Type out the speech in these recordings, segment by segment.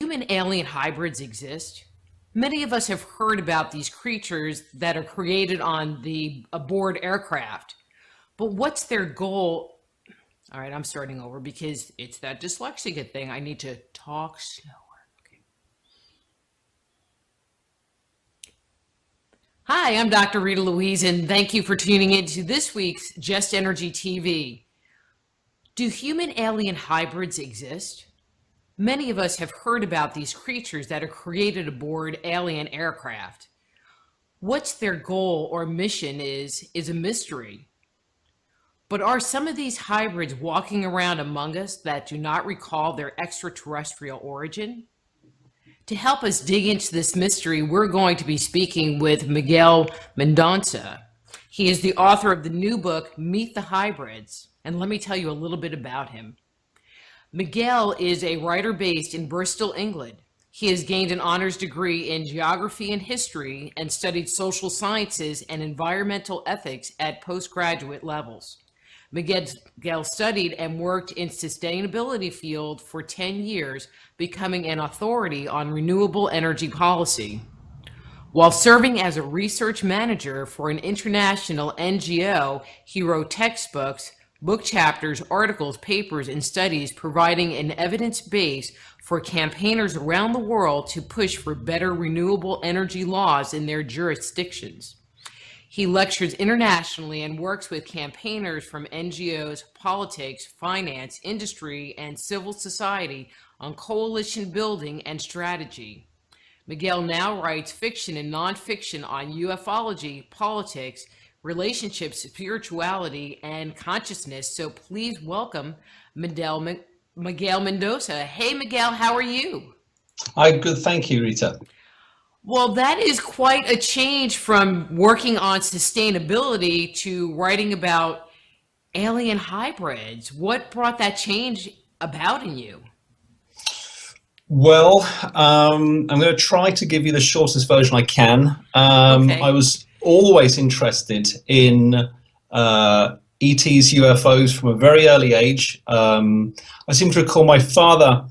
Human alien hybrids exist. Many of us have heard about these creatures that are created on the aboard aircraft. But what's their goal? All right, I'm starting over because it's that dyslexic thing. I need to talk slower. Okay. Hi, I'm Dr. Rita Louise, and thank you for tuning in to this week's Just Energy TV. Do human alien hybrids exist? Many of us have heard about these creatures that are created aboard alien aircraft. What's their goal or mission is a mystery. But are some of these hybrids walking around among us that do not recall their extraterrestrial origin? To help us dig into this mystery, we're going to be speaking with Miguel Mendonça. He is the author of the new book, Meet the Hybrids. And let me tell you a little bit about him. Miguel is a writer based in Bristol, England. He has gained an honors degree in geography and history and studied social sciences and environmental ethics at postgraduate levels. Miguel studied and worked in sustainability field for 10 years, becoming an authority on renewable energy policy. While serving as a research manager for an international NGO, he wrote textbooks, book chapters, articles, papers, and studies providing an evidence base for campaigners around the world to push for better renewable energy laws in their jurisdictions. He lectures internationally and works with campaigners from NGOs, politics, finance, industry, and civil society on coalition building and strategy. Miguel now writes fiction and nonfiction on ufology, politics, relationships, spirituality, and consciousness. So please welcome Miguel Mendonça. Hey, Miguel, how are you? Hi, good. Thank you, Rita. Well, that is quite a change from working on sustainability to writing about alien hybrids. What brought that change about in you? Well, I'm going to try to give you the shortest version I can. Okay. I was always interested in ETs, UFOs from a very early age. I seem to recall my father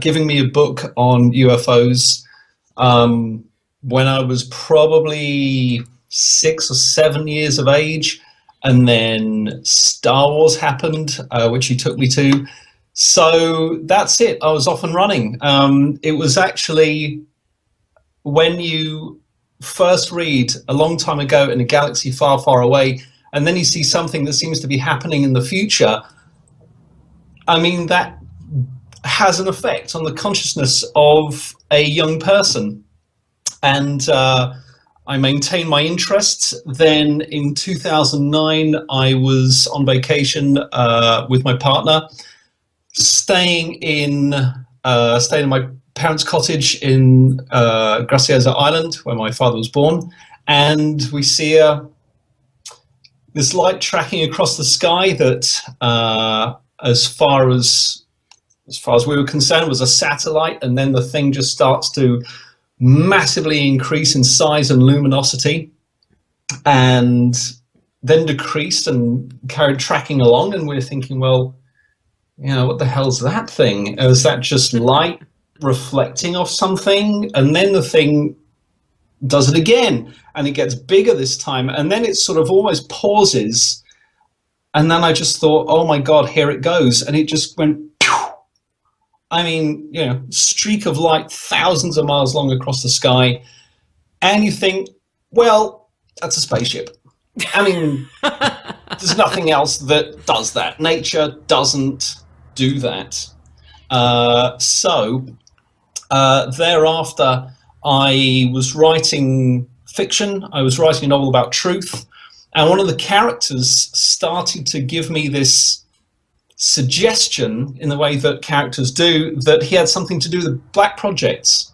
giving me a book on UFOs when I was probably 6 or 7 years of age, and then Star Wars happened, which he took me to. So that's it. I was off and running. It was actually when you first read a long time ago in a galaxy far, far away, and then you see something that seems to be happening in the future. I mean, that has an effect on the consciousness of a young person. And I maintained my interests. Then in 2009, I was on vacation with my partner, staying in my parents' cottage in Graciosa Island, where my father was born, and we see this light tracking across the sky that, as far as we were concerned, was a satellite, and then the thing just starts to massively increase in size and luminosity, and then decreased and carried tracking along, and we're thinking, well, you know, what the hell's that thing? Is that just light reflecting off something? And then the thing does it again, and it gets bigger this time, and then it sort of almost pauses, and then I just thought, oh my god, here it goes, and it just went pew! I mean, you know, streak of light thousands of miles long across the sky, and you think, well, that's a spaceship. I mean, there's nothing else that does that. Nature doesn't do that. So thereafter, I was writing fiction. I was writing a novel about truth, and one of the characters started to give me this suggestion, in the way that characters do, that he had something to do with black projects.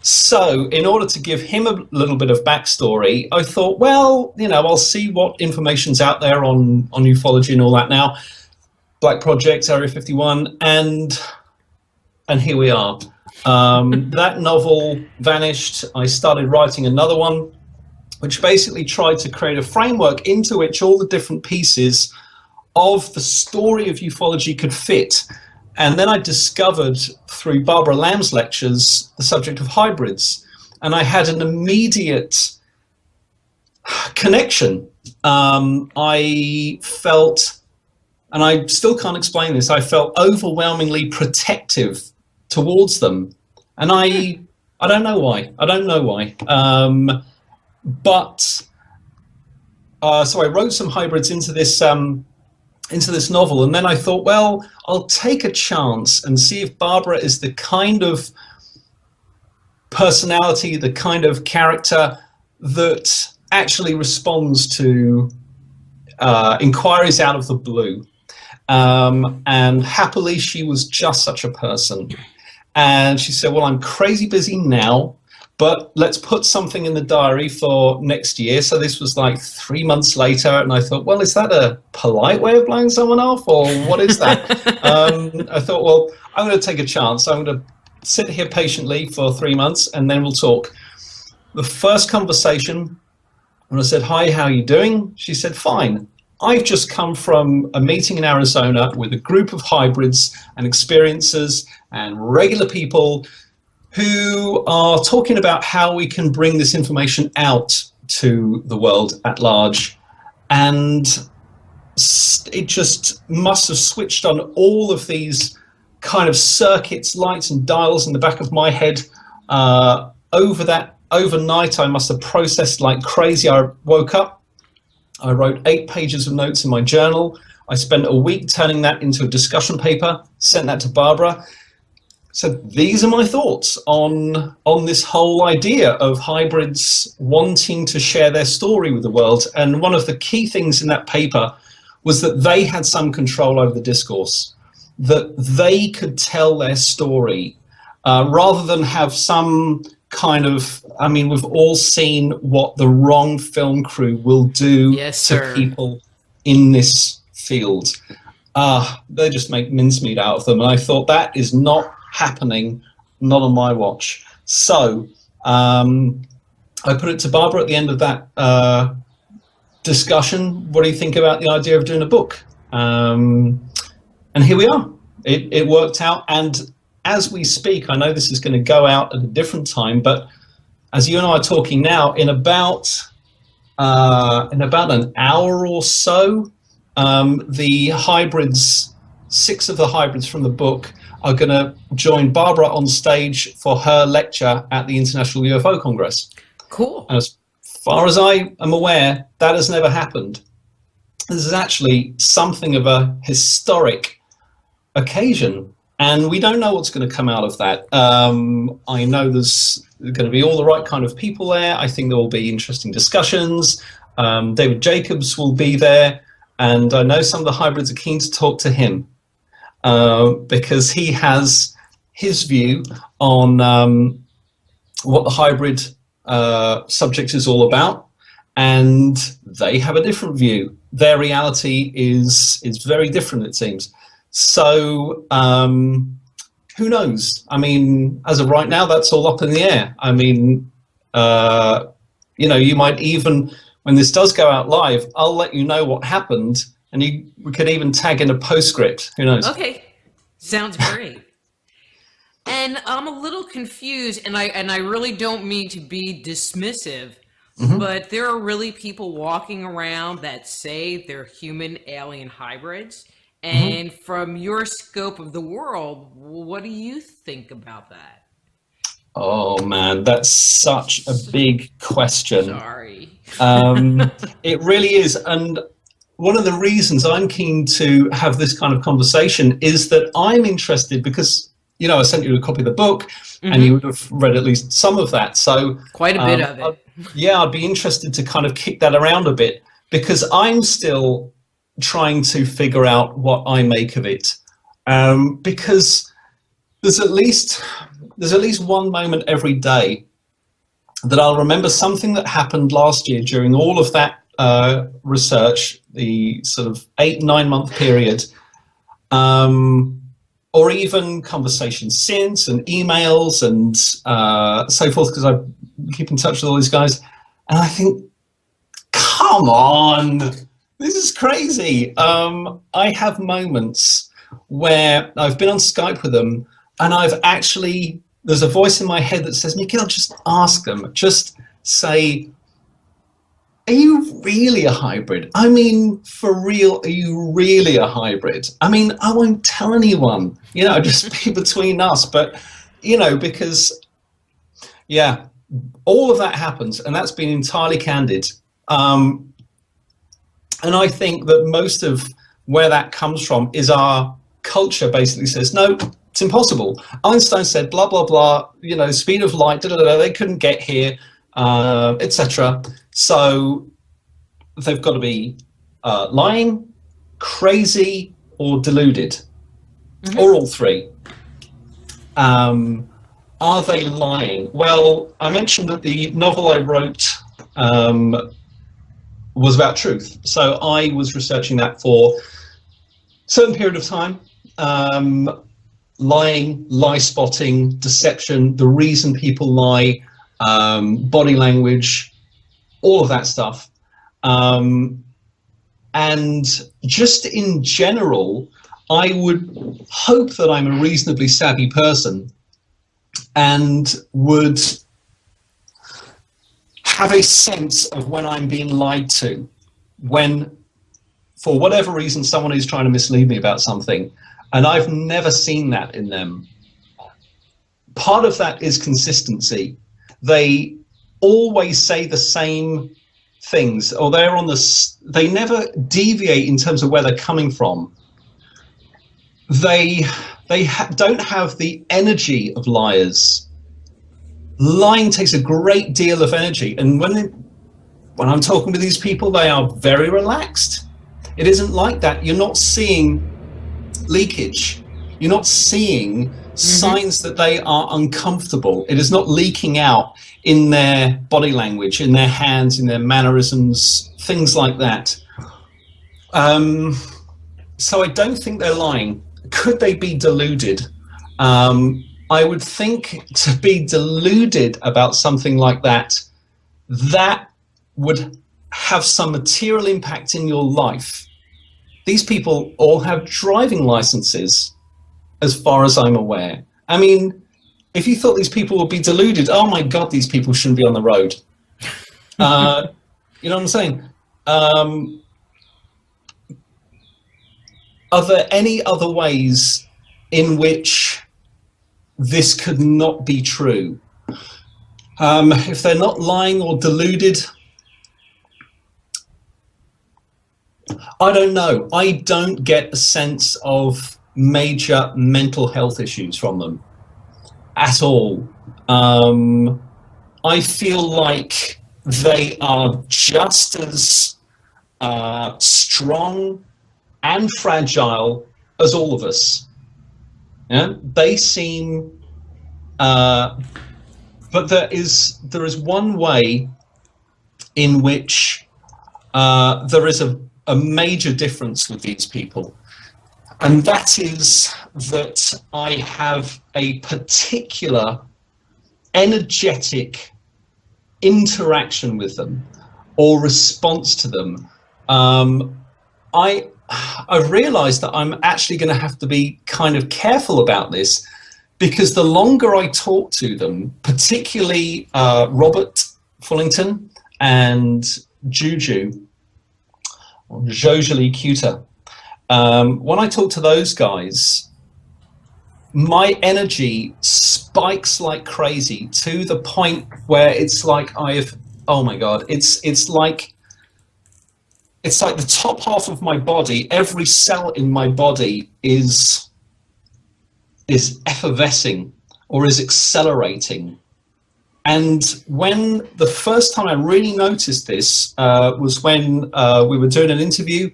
So in order to give him a little bit of backstory, I thought, well, you know, I'll see what information's out there on ufology and all that now. Black projects, Area 51, and here we are. That novel vanished. I started writing another one, which basically tried to create a framework into which all the different pieces of the story of ufology could fit. And then I discovered through Barbara Lamb's lectures the subject of hybrids, and I had an immediate connection. I felt, and I still can't explain this, I felt overwhelmingly protective towards them. And I don't know why. I don't know why. So I wrote some hybrids into this novel, and then I thought, well, I'll take a chance and see if Barbara is the kind of personality, the kind of character that actually responds to inquiries out of the blue. And happily, she was just such a person. And she said, well, I'm crazy busy now, but let's put something in the diary for next year. So this was like 3 months later. And I thought, well, is that a polite way of blowing someone off, or what is that? I thought, well, I'm going to take a chance. I'm going to sit here patiently for 3 months, and then we'll talk. The first conversation, when I said, hi, how are you doing? She said, fine. I've just come from a meeting in Arizona with a group of hybrids and experiencers and regular people who are talking about how we can bring this information out to the world at large. And it just must have switched on all of these kind of circuits, lights and dials in the back of my head. Overnight, I must have processed like crazy. I woke up, I wrote 8 pages of notes in my journal. I spent a week turning that into a discussion paper, sent that to Barbara. So these are my thoughts on this whole idea of hybrids wanting to share their story with the world. And one of the key things in that paper was that they had some control over the discourse, that they could tell their story rather than have some kind of, I mean, we've all seen what the wrong film crew will do to people in this field. They just make mincemeat out of them. And I thought that is not happening, not on my watch. So I put it to Barbara at the end of that discussion. What do you think about the idea of doing a book? And here we are. It worked out. And as we speak, I know this is going to go out at a different time, but as you and I are talking now, in about an hour or so, the hybrids, 6 of the hybrids from the book, are going to join Barbara on stage for her lecture at the International UFO Congress. Cool. And as far as I am aware, that has never happened. This is actually something of a historic occasion. And we don't know what's going to come out of that. I know there's going to be all the right kind of people there. I think there will be interesting discussions. David Jacobs will be there. And I know some of the hybrids are keen to talk to him because he has his view on what the hybrid subject is all about. And they have a different view. Their reality is very different, it seems. So who knows? I mean, as of right now, that's all up in the air. I mean, you might even, when this does go out live, I'll let you know what happened, and we could even tag in a postscript. Who knows? Okay, sounds great. And I'm a little confused, and I really don't mean to be dismissive, but there are really people walking around that say they're human alien hybrids. And from your scope of the world, what do you think about that? Oh man, that's such a big question. Sorry. It really is. And one of the reasons I'm keen to have this kind of conversation is that I'm interested because, I sent you a copy of the book and you would have read at least some of that. So quite a bit of it. I'd be interested to kind of kick that around a bit because I'm still trying to figure out what I make of it, because there's at least one moment every day that I'll remember something that happened last year during all of that research, the sort of 8-9 month period, or even conversations since and emails and so forth, because I keep in touch with all these guys, and I think, come on. This is crazy. I have moments where I've been on Skype with them, and there's a voice in my head that says, Mikhail, just ask them, just say, are you really a hybrid? I mean, for real, are you really a hybrid? I mean, I won't tell anyone, just be between us. But, because, yeah, all of that happens, and that's been entirely candid. And I think that most of where that comes from is our culture basically says, no, it's impossible. Einstein said, blah, blah, blah, speed of light, they couldn't get here, etc. So they've got to be lying, crazy, or deluded, or all three. Are they lying? Well, I mentioned that the novel I wrote was about truth. So I was researching that for a certain period of time. Lying, lie spotting, deception, the reason people lie, body language, all of that stuff. And just in general, I would hope that I'm a reasonably savvy person and would have a sense of when I'm being lied to, when, for whatever reason, someone is trying to mislead me about something, and I've never seen that in them. Part of that is consistency. They always say the same things, or they never deviate in terms of where they're coming from. They don't have the energy of liars. Lying takes a great deal of energy, and when I'm talking with these people, they are very relaxed. It isn't like that. You're not seeing leakage. You're not seeing signs that they are uncomfortable. It is not leaking out in their body language, in their hands, in their mannerisms, things like that. So I don't think they're lying. Could they be deluded? I would think to be deluded about something like that, that would have some material impact in your life. These people all have driving licenses, as far as I'm aware. I mean, if you thought these people would be deluded, oh my God, these people shouldn't be on the road. You know what I'm saying? Are there any other ways in which this could not be true? If they're not lying or deluded, I don't know. I don't get a sense of major mental health issues from them at all. I feel like they are just as strong and fragile as all of us. Yeah? They seem, but there is one way in which there is a major difference with these people, and that is that I have a particular energetic interaction with them or response to them. I've realized that I'm actually going to have to be kind of careful about this, because the longer I talk to them, particularly Robert Fullington and Juju, or Jojali Cuter, when I talk to those guys, my energy spikes like crazy to the point where it's like oh my God, it's like the top half of my body, every cell in my body is effervescing or is accelerating. And when the first time I really noticed this was when we were doing an interview,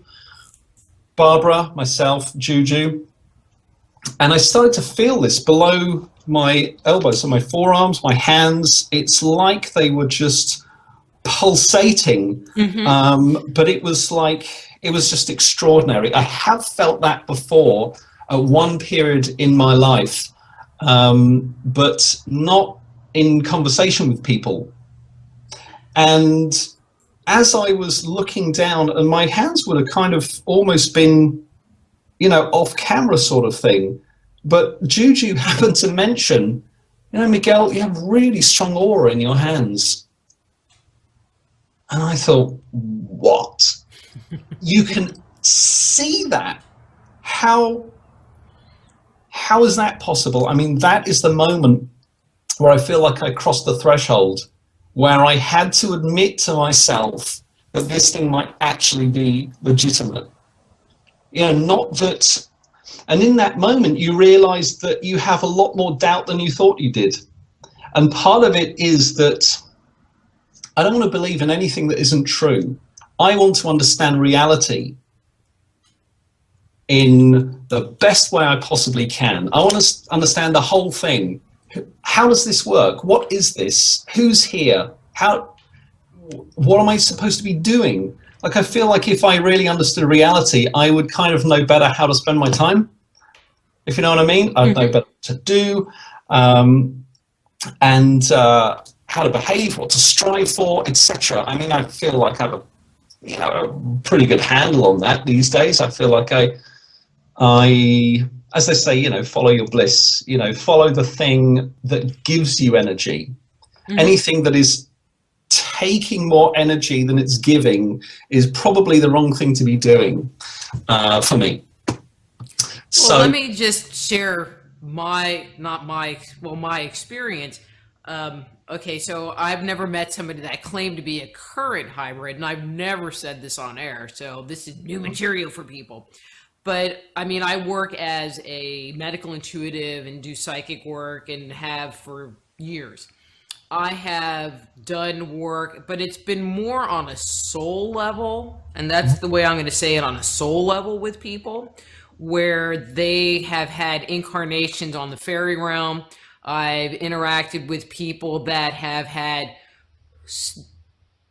Barbara, myself, Juju, and I started to feel this below my elbows, so my forearms, my hands. It's like they were just pulsating, but it was just extraordinary. I have felt that before at one period in my life, but not in conversation with people. And as I was looking down, and my hands would have kind of almost been off camera sort of thing. But Juju happened to mention, Miguel, you have really strong aura in your hands. And I thought, what? You can see that? How is that possible? I mean, that is the moment where I feel like I crossed the threshold, where I had to admit to myself that this thing might actually be legitimate. Not that, and in that moment you realize that you have a lot more doubt than you thought you did. And part of it is that I don't want to believe in anything that isn't true. I want to understand reality in the best way I possibly can. I want to understand the whole thing. How does this work? What is this? Who's here? What am I supposed to be doing? Like, I feel like if I really understood reality, I would kind of know better how to spend my time, if you know what I mean. I'd know better what to do, and how to behave, what to strive for, etc. I mean, I feel like I have a pretty good handle on that these days. I feel like I as they say, follow your bliss, follow the thing that gives you energy. Anything that is taking more energy than it's giving is probably the wrong thing to be doing, for me. So let me just share my experience. Okay, so I've never met somebody that claimed to be a current hybrid, and I've never said this on air, so this is new material for people. But I mean, I work as a medical intuitive and do psychic work and have for years. I have done work, but it's been more on a soul level, and that's the way I'm going to say it, on a soul level with people, where they have had incarnations on the fairy realm. I've interacted with people that have had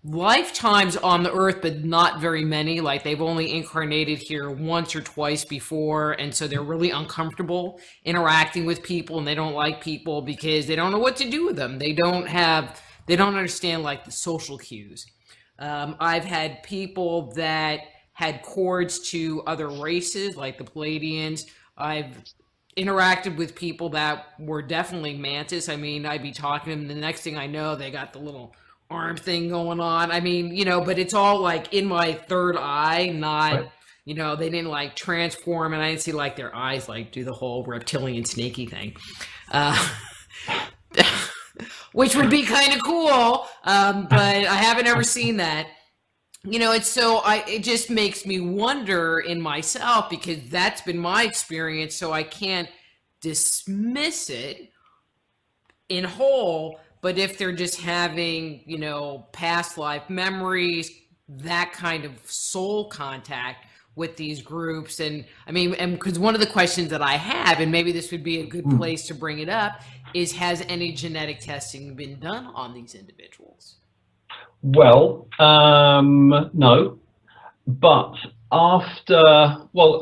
lifetimes on the earth, but not very many. Like, they've only incarnated here once or twice before, and so they're really uncomfortable interacting with people, and they don't like people because they don't know what to do with them. They don't understand like the social cues. I've had people that had cords to other races, like the Palladians. I've interacted with people that were definitely mantis. I mean, I'd be talking to them, the next thing I know, they got the little arm thing going on. I mean, but it's all like in my third eye, not, right. They didn't like transform, and I didn't see like their eyes like do the whole reptilian snaky thing, which would be kind of cool. But I haven't ever seen that. It just makes me wonder in myself, because that's been my experience. So I can't dismiss it in whole. But if they're just having, past life memories, that kind of soul contact with these groups. And I mean, and because one of the questions that I have, and maybe this would be a good place to bring it up, is has any genetic testing been done on these individuals? Well, no, but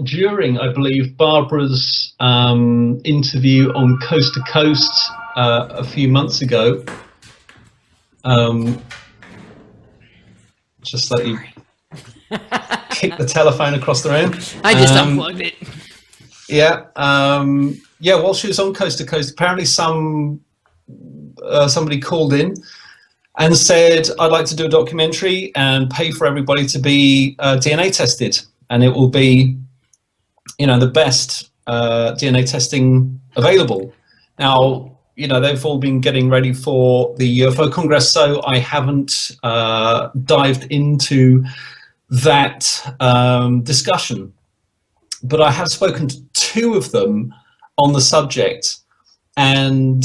during, I believe, Barbara's interview on Coast to Coast a few months ago, just let you kick the telephone across the room. I just unplugged it. Yeah, while she was on Coast to Coast, apparently somebody called in and said, I'd like to do a documentary and pay for everybody to be DNA tested. And it will be, the best DNA testing available. Now, they've all been getting ready for the UFO Congress, so I haven't dived into that discussion. But I have spoken to two of them on the subject. And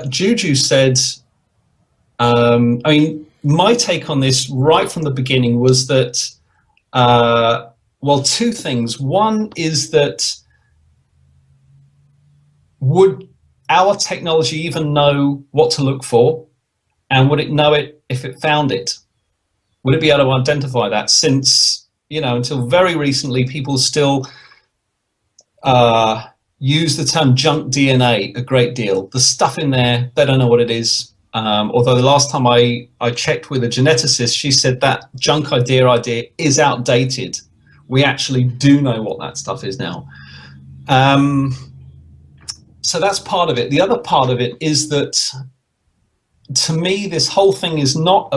Juju said, my take on this right from the beginning was that, two things. One is that, would our technology even know what to look for? And would it know it if it found it? Would it be able to identify that? Since, until very recently, people still use the term junk DNA a great deal. The stuff in there, they don't know what it is. Although the last time I checked with a geneticist, she said that junk idea is outdated. we actually do know what that stuff is now. So that's part of it. The other part of it is that, to me, this whole thing is not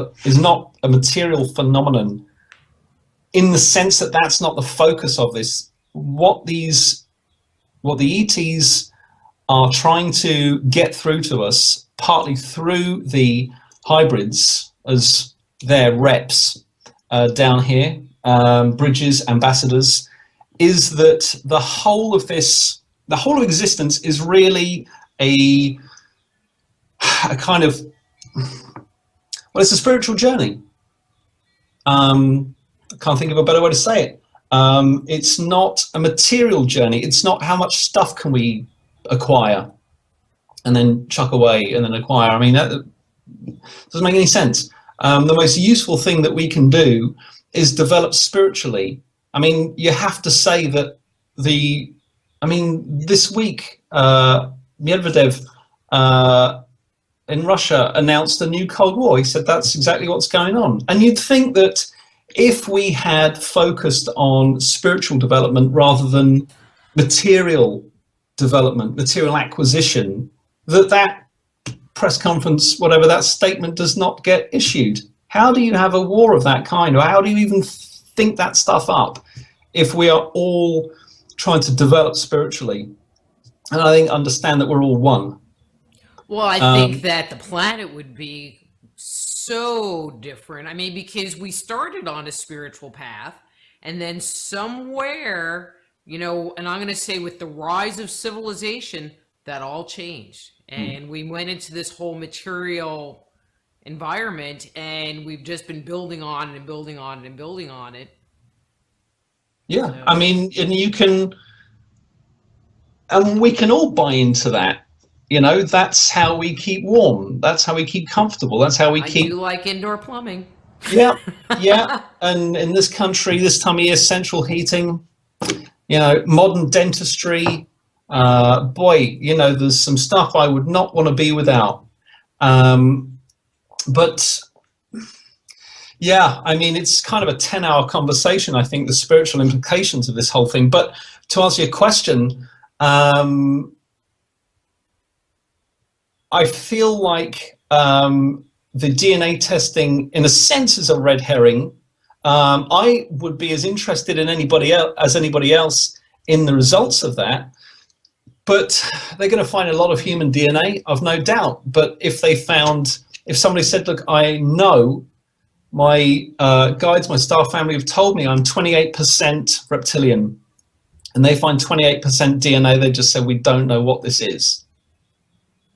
a material phenomenon, in the sense that that's not the focus of this. What the ETs are trying to get through to us, partly through the hybrids as their reps down here, bridges, ambassadors, is that the whole of existence is really a kind of, well, it's a spiritual journey. I can't think of a better way to say it. It's not a material journey. It's not how much stuff can we acquire and then chuck away and then acquire. I mean, that doesn't make any sense. The most useful thing that we can do is develop spiritually. I mean, you have to say that this week, Medvedev in Russia announced a new Cold War. He said that's exactly what's going on. And you'd think that if we had focused on spiritual development rather than material development, material acquisition, that press conference, whatever, that statement does not get issued. How do you have a war of that kind? Or how do you even think that stuff up if we are all trying to develop spiritually? And I think understand that we're all one. Well, I think that the planet would be so different. I mean, because we started on a spiritual path, and then somewhere, and I'm going to say with the rise of civilization, that all changed. And we went into this whole material environment, and we've just been building on it and building on it and building on it. Yeah, so. I mean, and we can all buy into that. That's how we keep warm. That's how we keep comfortable. That's how we keep. I do like indoor plumbing. Yeah, yeah. And in this country, this time of year, central heating, modern dentistry. Boy, there's some stuff I would not want to be without. But yeah, I mean, it's kind of a 10-hour conversation, I think, the spiritual implications of this whole thing. But to answer your question, I feel like the DNA testing, in a sense, is a red herring. I would be as interested in anybody else in the results of that. But they're going to find a lot of human DNA, I've no doubt. But if somebody said, look, I know my guides, my star family have told me I'm 28% reptilian, and they find 28% DNA, they just say, we don't know what this is.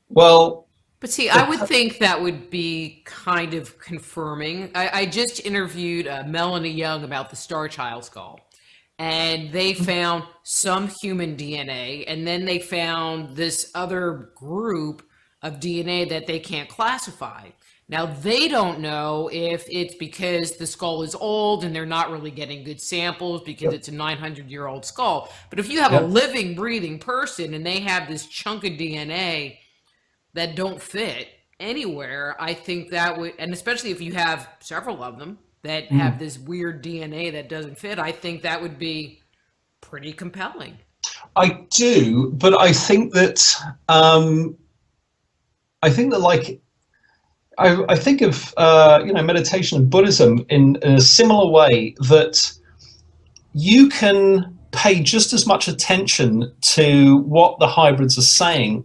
Well, but see, I would think that would be kind of confirming. I just interviewed Melanie Young about the Star Child skull, and they found some human DNA, and then they found this other group of DNA that they can't classify. Now, they don't know if it's because the skull is old and they're not really getting good samples because it's a 900-year-old skull. But if you have a living, breathing person and they have this chunk of DNA that don't fit anywhere, I think that would, and especially if you have several of them that have this weird DNA that doesn't fit, I think that would be pretty compelling. I do, but I think that I think of meditation and Buddhism in a similar way, that you can pay just as much attention to what the hybrids are saying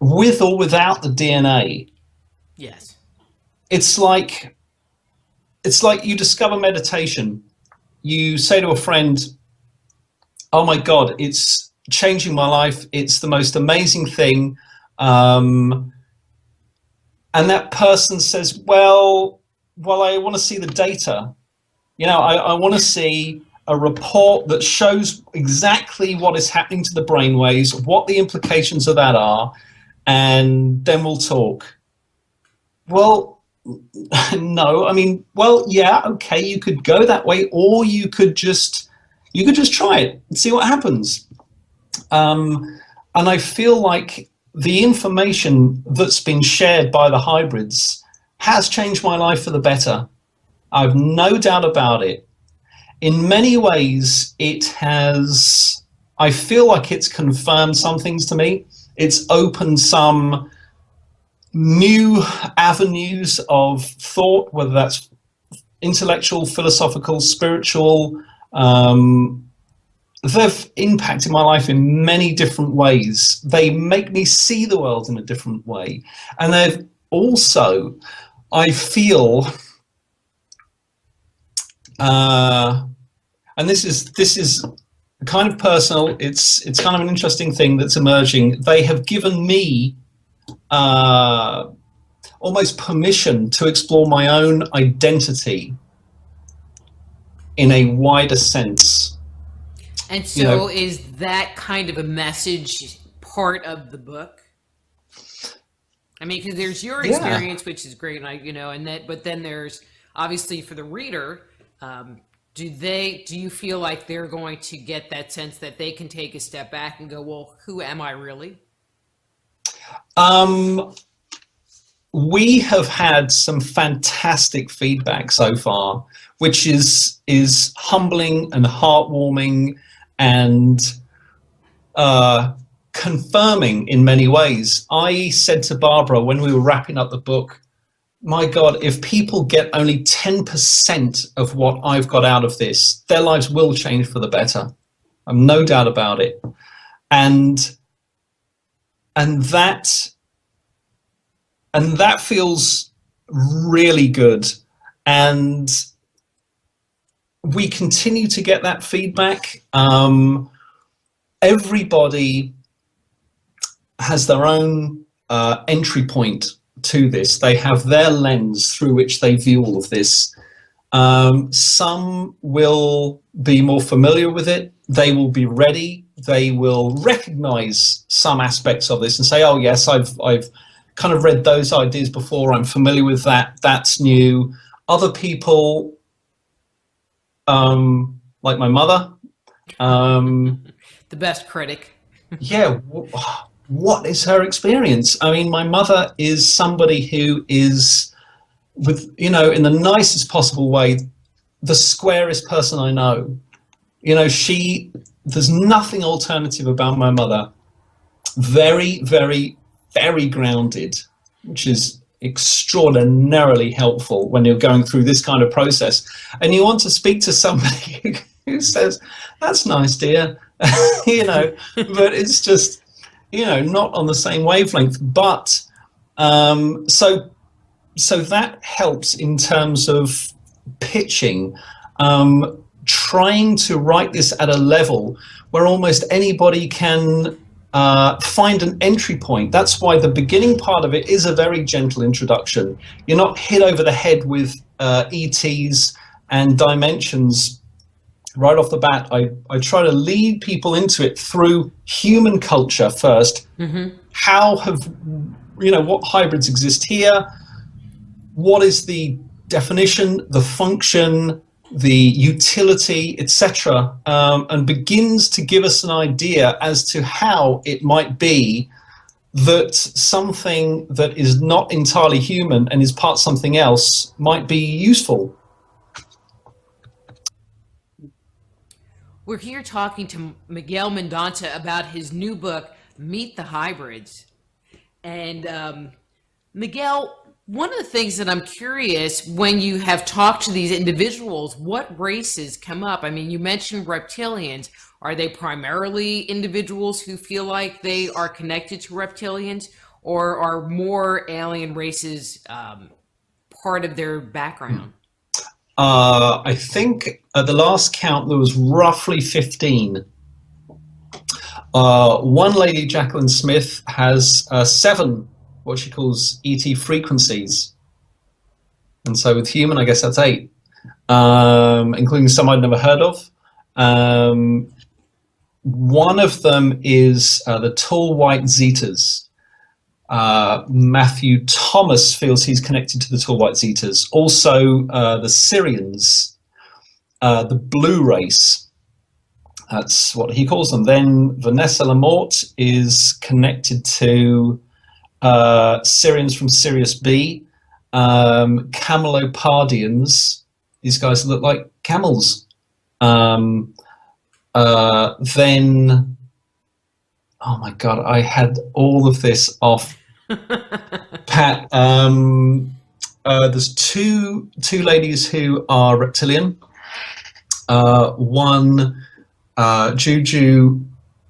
with or without the DNA. Yes. It's like you discover meditation. You say to a friend, oh my God, it's changing my life. It's the most amazing thing. And that person says, well, I want to see the data. I want to see a report that shows exactly what is happening to the brainwaves, what the implications of that are, and then we'll talk. Well, no, I mean, well, yeah, okay, you could go that way, or you could just try it and see what happens. And I feel like the information that's been shared by the hybrids has changed my life for the better. I've no doubt about it. in many ways, I feel like it's confirmed some things to me. It's opened some new avenues of thought, whether that's intellectual, philosophical, spiritual. They've impacted my life in many different ways. They make me see the world in a different way. And they've also, I feel, and this is kind of personal, it's kind of an interesting thing that's emerging. They have given me almost permission to explore my own identity in a wider sense. And so is that kind of a message part of the book? I mean, because there's your experience, which is great, and but then there's obviously for the reader, do you feel like they're going to get that sense that they can take a step back and go, well, who am I really? We have had some fantastic feedback so far, which is humbling and heartwarming and confirming in many ways. I said to Barbara when we were wrapping up the book, my God, if people get only 10% of what I've got out of this, their lives will change for the better. I've no doubt about it. And that feels really good. And we continue to get that feedback. Everybody has their own entry point to this. They have their lens through which they view all of this. Some will be more familiar with it. They will be ready. They will recognize some aspects of this and say, oh yes, I've kind of read those ideas before. I'm familiar with that. That's new. Other people, like my mother, the best critic. Yeah, what is her experience? I mean, my mother is somebody who is, in the nicest possible way, the squarest person I know. There's nothing alternative about my mother. Very, very, very grounded, which is extraordinarily helpful when you're going through this kind of process. And you want to speak to somebody who says, that's nice, dear, but it's just, not on the same wavelength. But so that helps in terms of pitching, trying to write this at a level where almost anybody can find an entry point. That's why the beginning part of it is a very gentle introduction. You're not hit over the head with ETs and dimensions right off the bat. I try to lead people into it through human culture first. Mm-hmm. What hybrids exist here? What is the definition, the function, the utility, etc., and begins to give us an idea as to how it might be that something that is not entirely human and is part something else might be useful. We're here talking to Miguel Mendonça about his new book, Meet the Hybrids. And Miguel, one of the things that I'm curious, when you have talked to these individuals, what races come up? I mean, you mentioned reptilians. Are they primarily individuals who feel like they are connected to reptilians, or are more alien races part of their background? I think at the last count there was roughly 15. One lady, Jacqueline Smith, has 7 what she calls ET frequencies, and so with human, I guess that's 8, including some I'd never heard of. One of them is the tall white Zetas. Matthew Thomas feels he's connected to the tall white Zetas. Also, the Syrians, the blue race. That's what he calls them. Then Vanessa Lamorte is connected to Syrians from Sirius B, Camelopardians. These guys look like camels. Then, oh my God, I had all of this off pat. There's two ladies who are reptilian. One, Juju,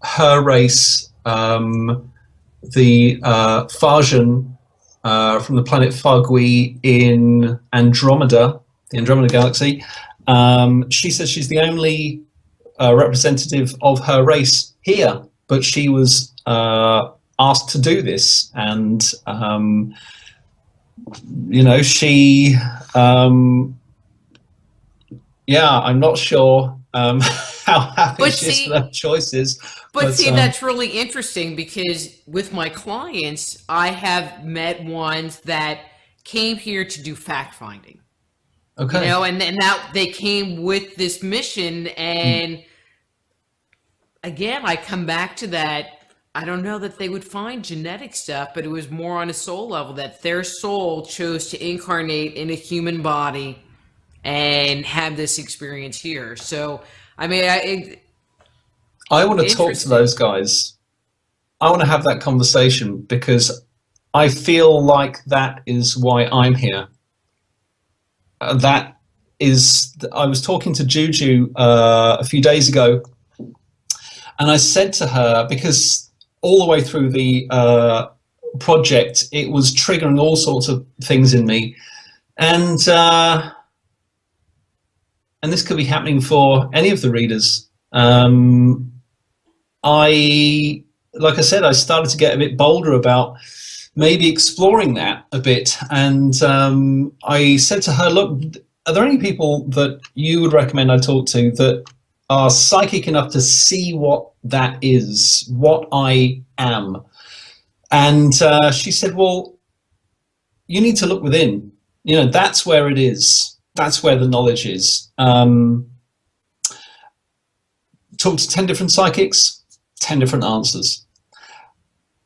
her race, the Farjan from the planet Fargui in Andromeda, the Andromeda Galaxy. She says she's the only representative of her race here, but she was asked to do this, and she, I'm not sure how happy she is with her choices. But see, that's really interesting, because with my clients, I have met ones that came here to do fact finding. Okay. And that they came with this mission, and again, I come back to that. I don't know that they would find genetic stuff, but it was more on a soul level, that their soul chose to incarnate in a human body and have this experience here. So, I mean, I want to talk to those guys. I want to have that conversation, because I feel like that is why I'm here. I was talking to Juju a few days ago, and I said to her, because all the way through the project, it was triggering all sorts of things in me, and this could be happening for any of the readers. Like I said, I started to get a bit bolder about maybe exploring that a bit, and I said to her, look, are there any people that you would recommend I talk to that are psychic enough to see what that is, what I am? And she said, well, you need to look within. That's where it is. That's where the knowledge is. Talk to 10 different psychics, 10 different answers.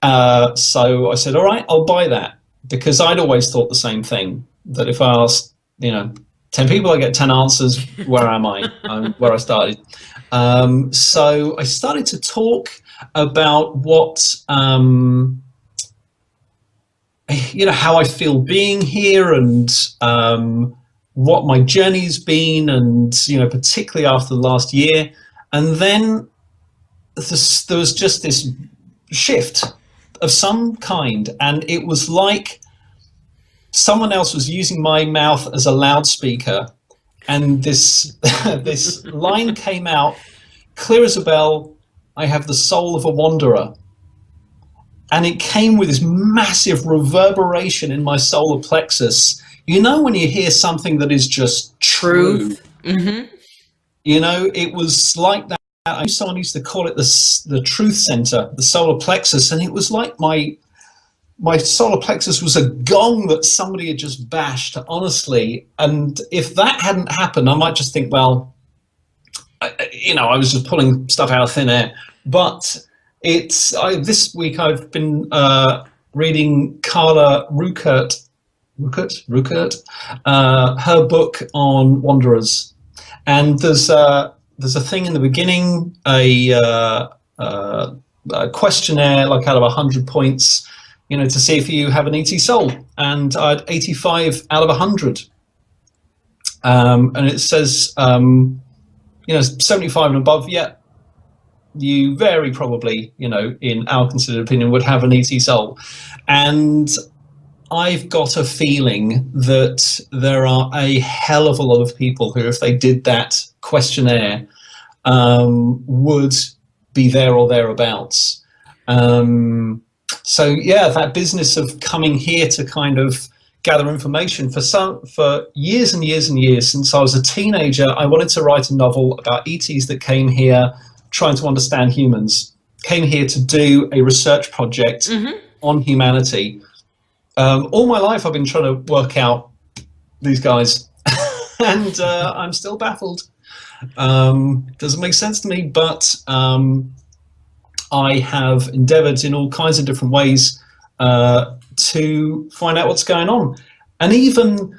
So I said, all right, I'll buy that, because I'd always thought the same thing, that if I asked, 10 people, I get 10 answers. Where am I? I'm where I started. So I started to talk about what, how I feel being here, and what my journey's been, and, particularly after the last year. And then there was just this shift of some kind, and it was like someone else was using my mouth as a loudspeaker, and this this line came out clear as a bell: I have the soul of a wanderer. And it came with this massive reverberation in my solar plexus. When you hear something that is just true. Mm-hmm. It was like that. Someone used to call it the truth center, the solar plexus, and it was like my solar plexus was a gong that somebody had just bashed, honestly. And if that hadn't happened, I might just think, well, I was just pulling stuff out of thin air. But this week I've been reading Carla Ruckert, her book on wanderers, and there's a thing in the beginning, a questionnaire, like out of 100 points, to see if you have an ET soul, and I had 85 out of 100, and it says 75 and above, you very probably, in our considered opinion, would have an ET soul. And I've got a feeling that there are a hell of a lot of people who, if they did that questionnaire, would be there or thereabouts. So that business of coming here to kind of gather information for years and years and years, since I was a teenager, I wanted to write a novel about ETs that came here trying to understand humans, came here to do a research project on humanity. All my life I've been trying to work out these guys, and I'm still baffled. Doesn't make sense to me, but I have endeavored in all kinds of different ways to find out what's going on. And even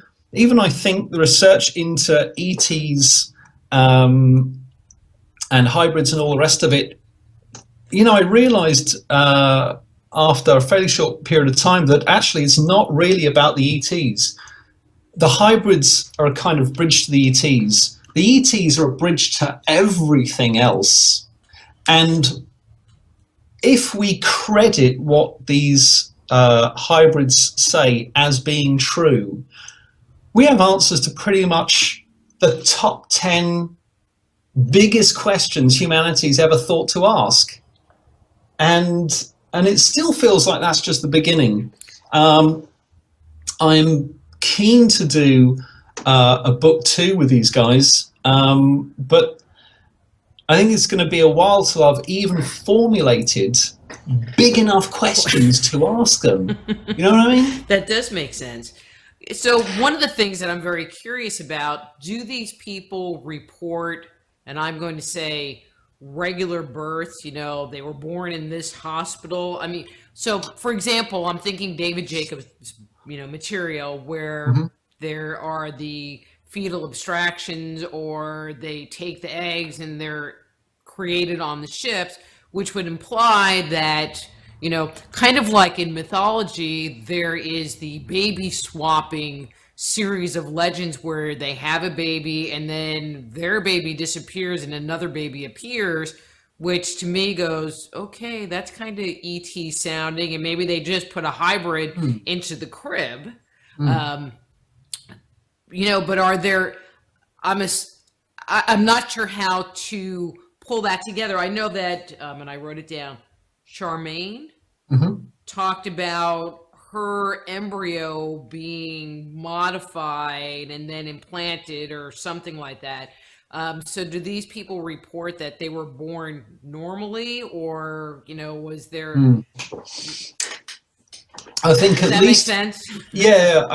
I think the research into ETs and hybrids and all the rest of it, you know, I realized after a fairly short period of time that actually it's not really about the ETs. The hybrids are a kind of bridge to the ETs. The ETs are a bridge to everything else. And if we credit what these hybrids say as being true, we have answers to pretty much the top 10 biggest questions humanity's ever thought to ask. And it still feels like that's just the beginning. I'm keen to do a book 2 with these guys, but I think it's going to be a while till I've even formulated big enough questions to ask them. You know what I mean? That does make sense. So one of the things that I'm very curious about, do these people report, and I'm going to say regular births, you know, they were born in this hospital? I mean, so for example, I'm thinking David Jacobs, you know, material where there are the fetal abstractions, or they take the eggs and they're created on the ships, which would imply that, you know, kind of like in mythology, there is the baby swapping series of legends where they have a baby and then their baby disappears and another baby appears, which to me goes, okay, that's kind of ET sounding, and maybe they just put a hybrid into the crib. You know, but are there, I'm not sure how to pull that together. I know that, and I wrote it down, Charmaine talked about her embryo being modified and then implanted or something like that. So do these people report that they were born normally, or, you know, was there... I think Does at that least, make sense? yeah.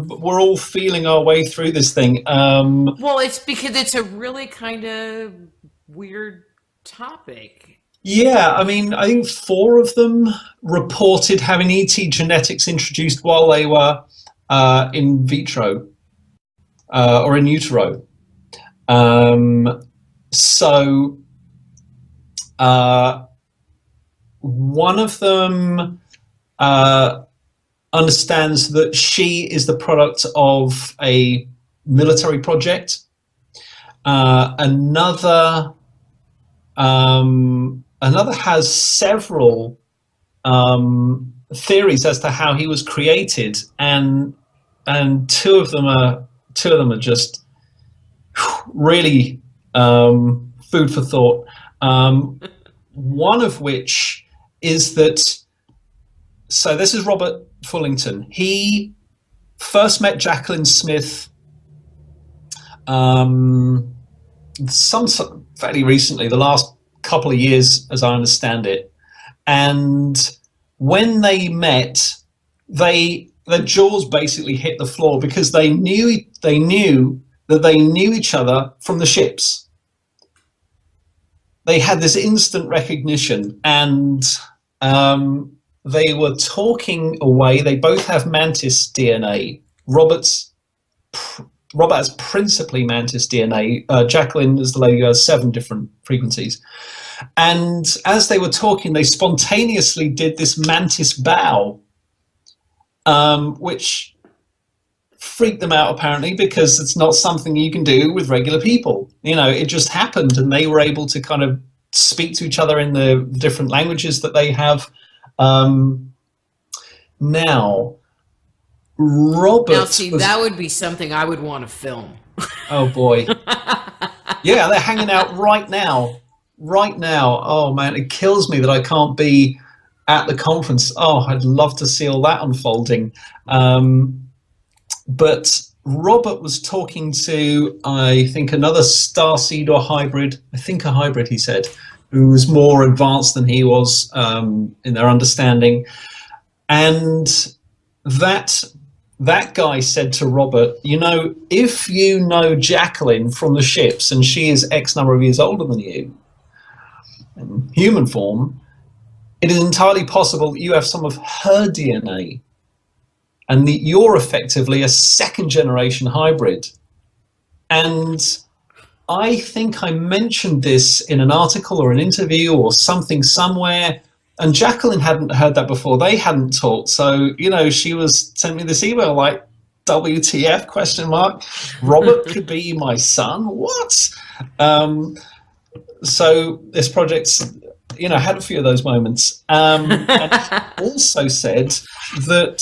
We're all feeling our way through this thing. Well, it's because it's a really kind of weird topic. Yeah, I mean, I think 4 of them reported having ET genetics introduced while they were in vitro or in utero. So one of them understands that she is the product of a military project. Another has several theories as to how he was created, and two of them are just really food for thought. One of which is that, so this is Robert Fullington. He first met Jacqueline Smith fairly recently, the last couple of years, as I understand it. And when they met, their jaws basically hit the floor, because they knew that they knew each other from the ships. They had this instant recognition, and they were talking away. They both have mantis DNA. Robert has principally mantis DNA. Jacqueline is the lady who has 7 different frequencies. And as they were talking, they spontaneously did this mantis bow, which freaked them out, apparently, because it's not something you can do with regular people. You know, it just happened, and they were able to kind of speak to each other in the different languages that they have. Now, Robert... Now, see, that would be something I would want to film. Oh, boy. Yeah, they're hanging out right now. Right now. Oh, man, it kills me that I can't be at the conference. Oh, I'd love to see all that unfolding. But Robert was talking to, I think, another starseed or hybrid. I think a hybrid, he said, who was more advanced than he was in their understanding. And that guy said to Robert, you know, if you know Jacqueline from the ships and she is X number of years older than you, in human form, it is entirely possible that you have some of her DNA, and that you're effectively a 2nd generation hybrid. And I think I mentioned this in an article or an interview or something somewhere, and Jacqueline hadn't heard that before. They hadn't talked, so she was sent me this email like, "WTF?" question mark. Robert could be my son. What? So this project's had a few of those moments, and also said that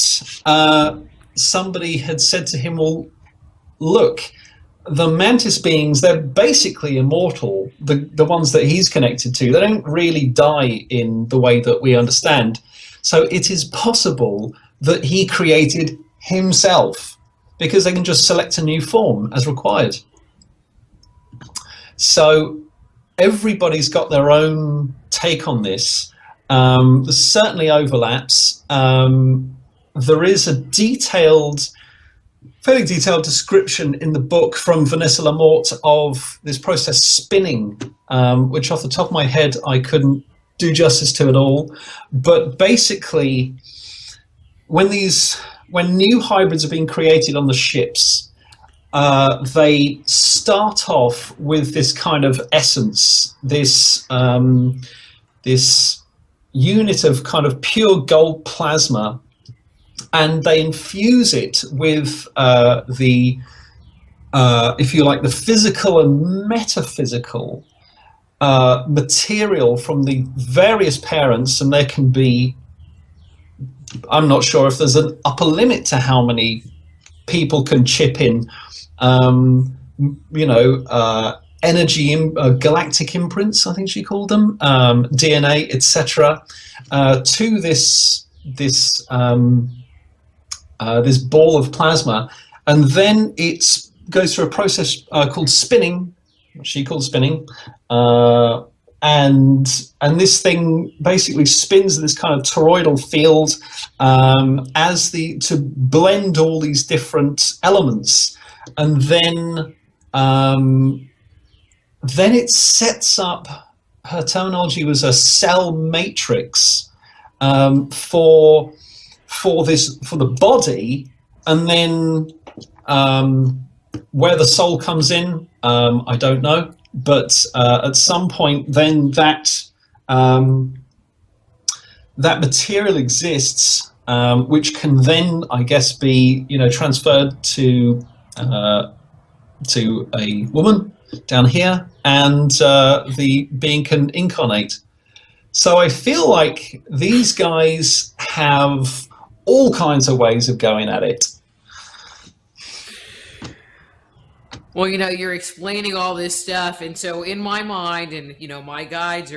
somebody had said to him, "Well, look, the mantis beings, they're basically immortal. The ones that he's connected to, they don't really die in the way that we understand. So it is possible that he created himself, because they can just select a new form as required." So everybody's got their own take on this. There's certainly overlaps. There is a fairly detailed description in the book from Vanessa Lamort of this process spinning, which off the top of my head I couldn't do justice to at all. But basically, when new hybrids are being created on the ships, they start off with this kind of essence, this unit of kind of pure gold plasma, and they infuse it with if you like, the physical and metaphysical material from the various parents, and there can be, I'm not sure if there's an upper limit to how many people can chip in, energy, galactic imprints, I think she called them, DNA, etc., to this ball of plasma, and then it goes through a process called spinning. She called spinning, and this thing basically spins in this kind of toroidal field to blend all these different elements, and then it sets up. Her terminology was a cell matrix for the body, and then where the soul comes in, I don't know, but at some point then that material exists, which can then, I guess, be transferred to a woman down here, and the being can incarnate. So I feel like these guys have all kinds of ways of going at it. Well, you're explaining all this stuff, and so in my mind, and my guides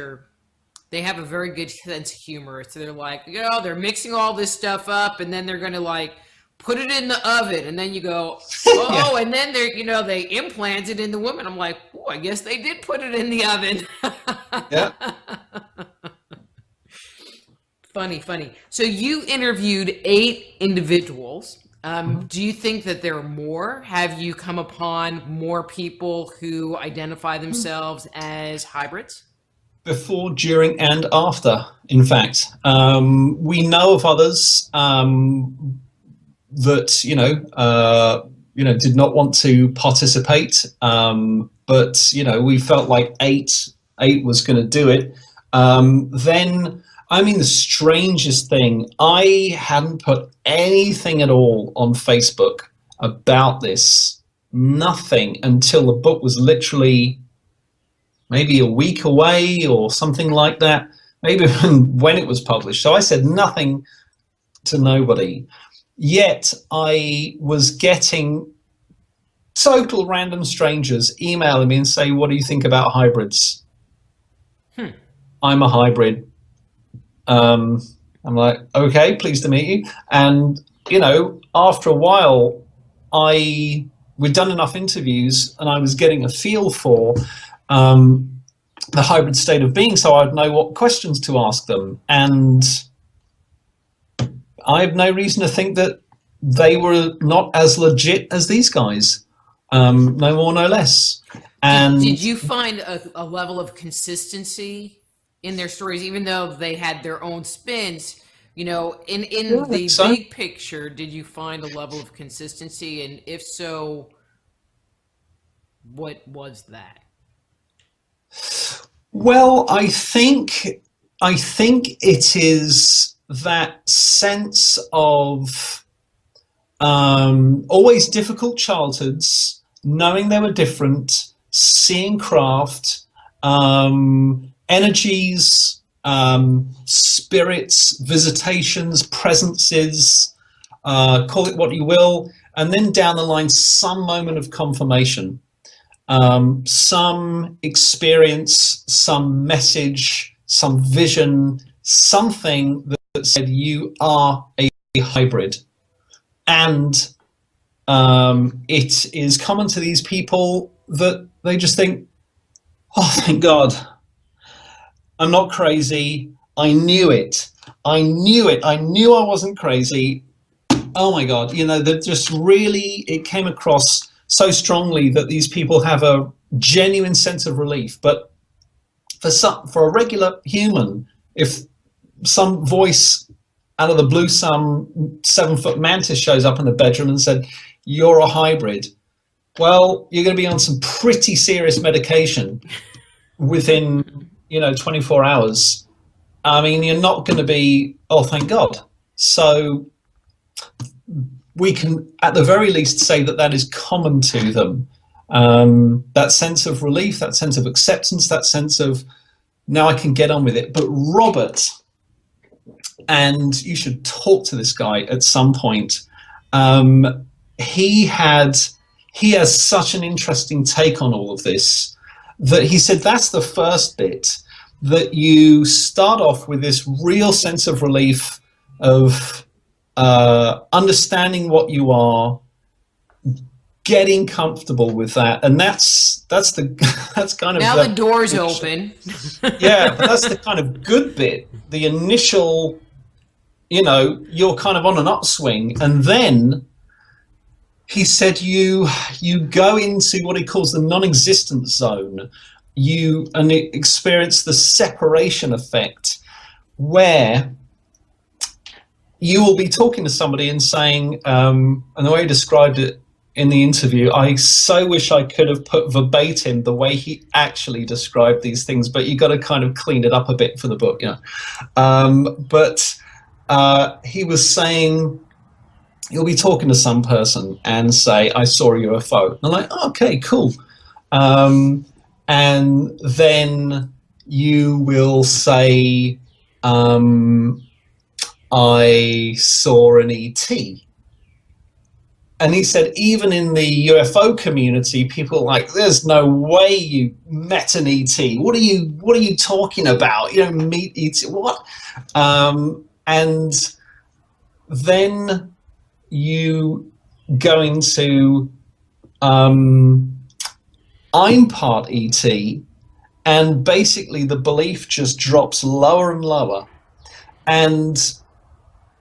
they have a very good sense of humor. So they're like, they're mixing all this stuff up, and then they're going to like put it in the oven, and then you go, oh, yeah. And then they're, they implant it in the woman. I'm like, oh, I guess they did put it in the oven. Yeah. Funny. So you interviewed 8 individuals. Do you think that there are more? Have you come upon more people who identify themselves as hybrids? Before, during, and after, in fact. We know of others that, did not want to participate. But, we felt like eight was going to do it. Then, the strangest thing, I hadn't put anything at all on Facebook about this, nothing, until the book was literally maybe a week away or something like that, maybe when it was published. So I said nothing to nobody. Yet I was getting total random strangers emailing me and say, "What do you think about hybrids?" I'm a hybrid. I'm like, okay, pleased to meet you. And, after a while, we'd done enough interviews and I was getting a feel for the hybrid state of being, so I'd know what questions to ask them. And I have no reason to think that they were not as legit as these guys, no more, no less. And did you find a level of consistency in their stories, even though they had their own spins? In the big picture, did you find a level of consistency? And if so, What was that? Well, I think it is that sense of always difficult childhoods, knowing they were different, seeing craft, energies, spirits, visitations, presences, call it what you will, and then down the line, some moment of confirmation, some experience, some message, some vision, something that said you are a hybrid. And it is common to these people that they just think, oh, thank God, I'm not crazy. I knew it. I knew it. I knew I wasn't crazy. Oh my God, that just really, it came across so strongly that these people have a genuine sense of relief. But for a regular human, if some voice out of the blue, some 7-foot mantis shows up in the bedroom and said, you're a hybrid, well, you're going to be on some pretty serious medication within 24 hours. I mean, you're not going to be, oh, thank God. So we can at the very least say that is common to them. That sense of relief, that sense of acceptance, that sense of now I can get on with it. But Robert, and you should talk to this guy at some point, he has such an interesting take on all of this that he said that's the first bit, that you start off with this real sense of relief of understanding what you are, getting comfortable with that, and that's kind of now the door's open. Yeah, but that's the kind of good bit, the initial, you're kind of on an upswing, and then he said you go into what he calls the non-existent zone, and experience the separation effect, where you will be talking to somebody and saying, and the way he described it in the interview, I so wish I could have put verbatim the way he actually described these things, but you got to kind of clean it up a bit for the book, But he was saying, you'll be talking to some person and say, I saw a UFO. And I'm like, oh, okay, cool. And then you will say, I saw an ET. And he said, even in the UFO community, people are like, there's no way you met an ET. What are you talking about? You don't meet ET. What? And then you go into, I'm part ET, and basically the belief just drops lower and lower. And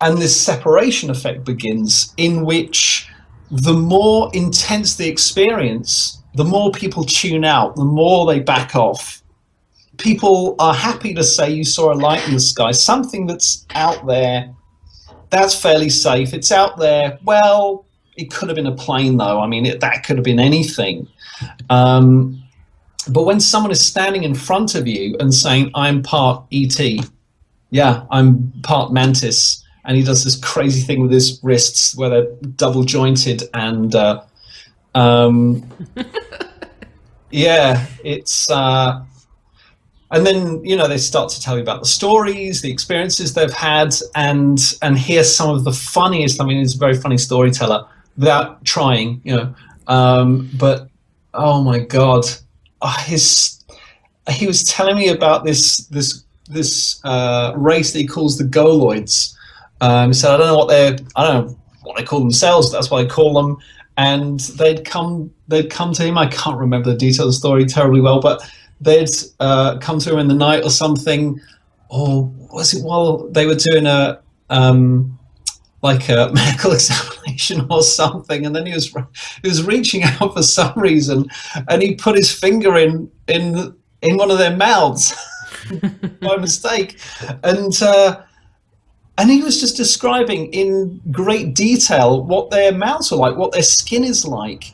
this separation effect begins, in which the more intense the experience, the more people tune out, the more they back off. People are happy to say you saw a light in the sky, something that's out there, that's fairly safe. It's out there. Well, it could have been a plane, though. I mean, that could have been anything. But when someone is standing in front of you and saying, I'm part ET, yeah, I'm part mantis, and he does this crazy thing with his wrists where they're double jointed, and yeah, it's and then they start to tell you about the stories, the experiences they've had, and hear some of the funniest. I mean, he's a very funny storyteller without trying, but oh my God, he was telling me about this race that he calls the Goloids. He said, I don't know what they call themselves, but that's what they call them. And they'd come to him. I can't remember the details of the story terribly well, but they'd come to him in the night or something, or was it while they were doing a medical examination or something, and then he was reaching out for some reason, and he put his finger in one of their mouths by mistake, and he was just describing in great detail what their mouths are like, what their skin is like.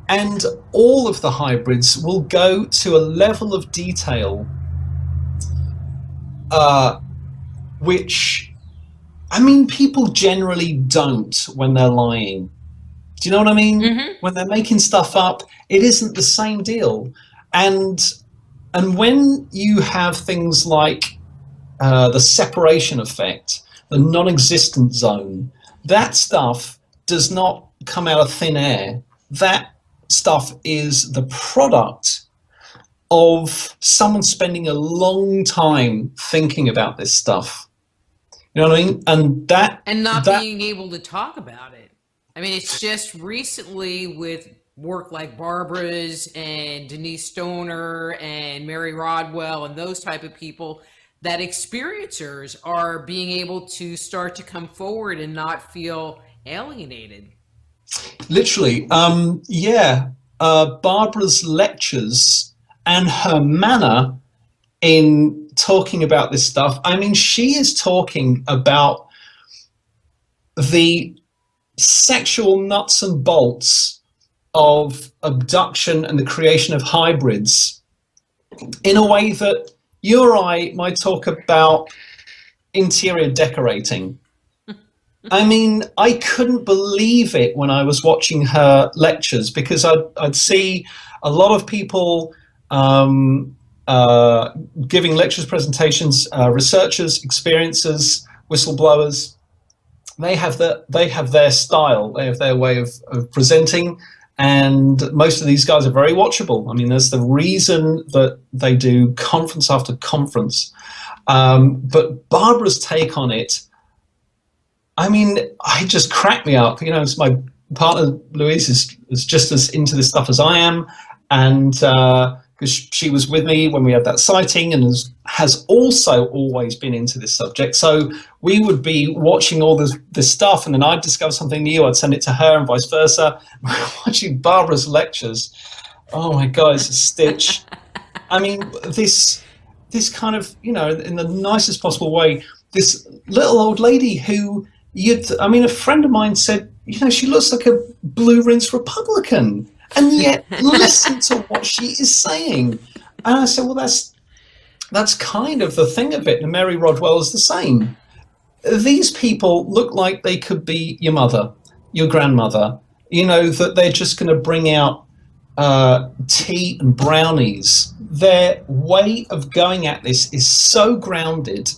And all of the hybrids will go to a level of detail which, I mean, people generally don't when they're lying. Do you know what I mean? Mm-hmm. When they're making stuff up, it isn't the same deal. And when you have things like the separation effect, the non-existent zone, that stuff does not come out of thin air. That stuff is the product of someone spending a long time thinking about this stuff. You know what I mean? And not That being able to talk about it. I mean, it's just recently with work like Barbara's and Denise Stoner and Mary Rodwell and those type of people that experiencers are being able to start to come forward and not feel alienated. literally, yeah, Barbara's lectures and her manner in talking about this stuff. I mean, she is talking about the sexual nuts and bolts of abduction and the creation of hybrids in a way that you or I might talk about interior decorating. I mean, I couldn't believe it when I was watching her lectures, because I'd see a lot of people giving lectures, presentations, researchers, experiencers, whistleblowers. They have their style, they have their way of presenting, and most of these guys are very watchable. I mean, there's the reason that they do conference after conference. But Barbara's take on it, I mean, it just cracked me up. You know, it's my partner Louise is just as into this stuff as I am, and because she was with me when we had that sighting, and has also always been into this subject. So we would be watching all this stuff, and then I'd discover something new, I'd send it to her, and vice versa. Watching Barbara's lectures, oh my God, it's a stitch. I mean, this kind of, you know, in the nicest possible way, this little old lady who I mean, a friend of mine said, you know, she looks like a blue rinse Republican, and yet listen to what she is saying. And I said, well, that's kind of the thing of it. And Mary Rodwell is the same. These people look like they could be your mother, your grandmother, you know, that they're just going to bring out tea and brownies. Their way of going at this is so grounded,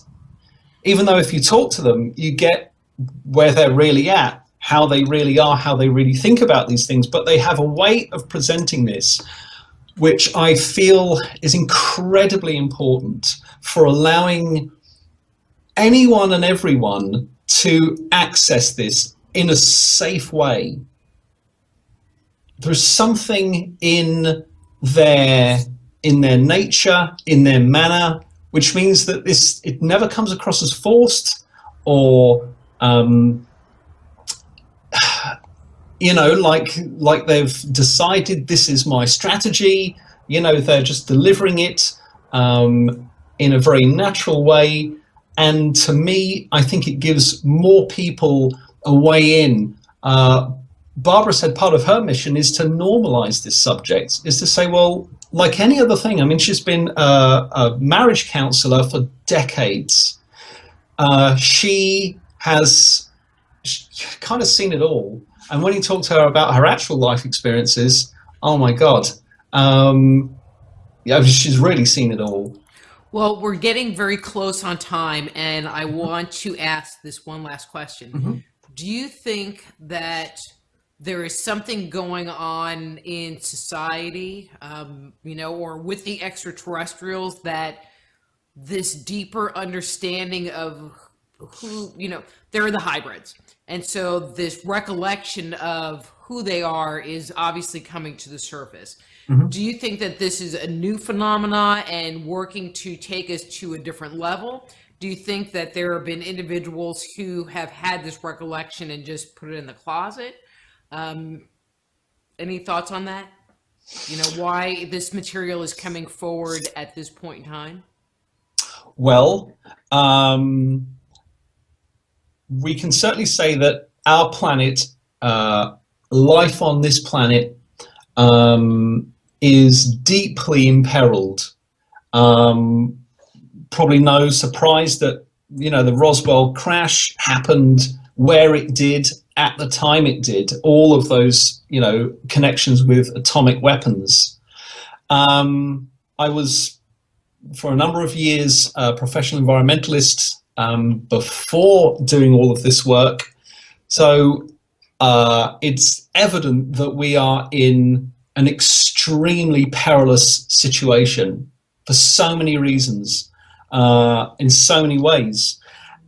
even though if you talk to them, you get where they're really at, how they really are, how they really think about these things. But they have a way of presenting this which I feel is incredibly important for allowing anyone and everyone to access this in a safe way. There's something in their nature, in their manner, which means that it never comes across as forced or you know, like they've decided this is my strategy. You know, they're just delivering it in a very natural way. And to me, I think it gives more people a way in. Barbara said part of her mission is to normalize this subject, is to say, well, like any other thing, I mean, she's been a marriage counselor for decades. She has kind of seen it all. And when you talk to her about her actual life experiences, oh my God, yeah, she's really seen it all. Well, we're getting very close on time, and I want to ask this one last question. Mm-hmm. Do you think that there is something going on in society, you know, or with the extraterrestrials, that this deeper understanding of who, you know, they're the hybrids. And so this recollection of who they are is obviously coming to the surface. Mm-hmm. Do you think that this is a new phenomena and working to take us to a different level? Do you think that there have been individuals who have had this recollection and just put it in the closet? Any thoughts on that? You know, why this material is coming forward at this point in time? Well, we can certainly say that our planet, life on this planet, is deeply imperiled. Probably no surprise that, you know, the Roswell crash happened where it did at the time it did. All of those, you know, connections with atomic weapons. I was, for a number of years, a professional environmentalist before doing all of this work. So it's evident that we are in an extremely perilous situation for so many reasons, in so many ways.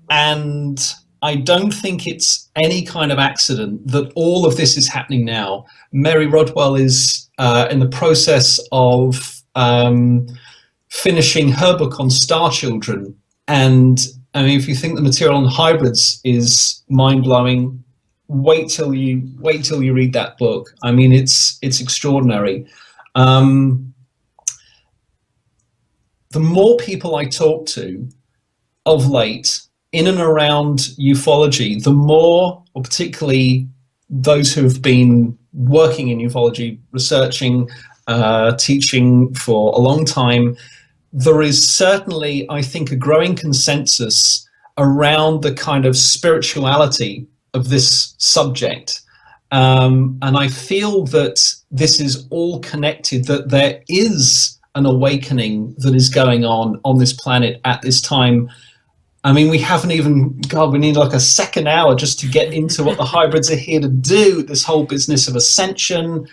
And I don't think it's any kind of accident that all of this is happening now. Mary Rodwell is in the process of finishing her book on star children. And I mean, if you think the material on hybrids is mind-blowing, wait till you read that book. I mean, it's extraordinary. The more people I talk to of late in and around ufology, the more, or particularly those who have been working in ufology, researching, teaching for a long time, there is certainly, I think, a growing consensus around the kind of spirituality of this subject. And I feel that this is all connected, that there is an awakening that is going on this planet at this time. I mean, we haven't even, God, we need like a second hour just to get into what the hybrids are here to do, this whole business of ascension.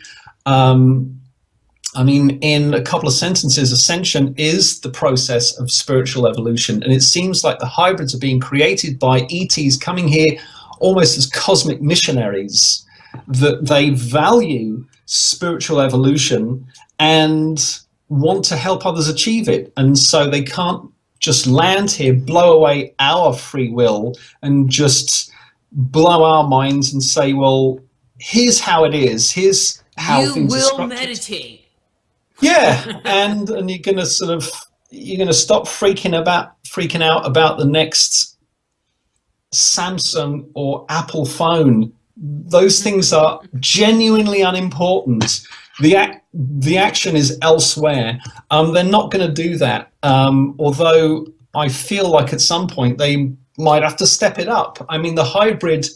I mean, in a couple of sentences, ascension is the process of spiritual evolution. And it seems like the hybrids are being created by ETs coming here almost as cosmic missionaries, that they value spiritual evolution and want to help others achieve it. And so they can't just land here, blow away our free will and just blow our minds and say, well, here's how it is. Here's how things are structured. You will meditate. Yeah, and you're going to stop freaking out about the next Samsung or Apple phone. Those things are genuinely unimportant. The action is elsewhere. They're not going to do that. Although I feel like at some point they might have to step it up. I mean, the hybrid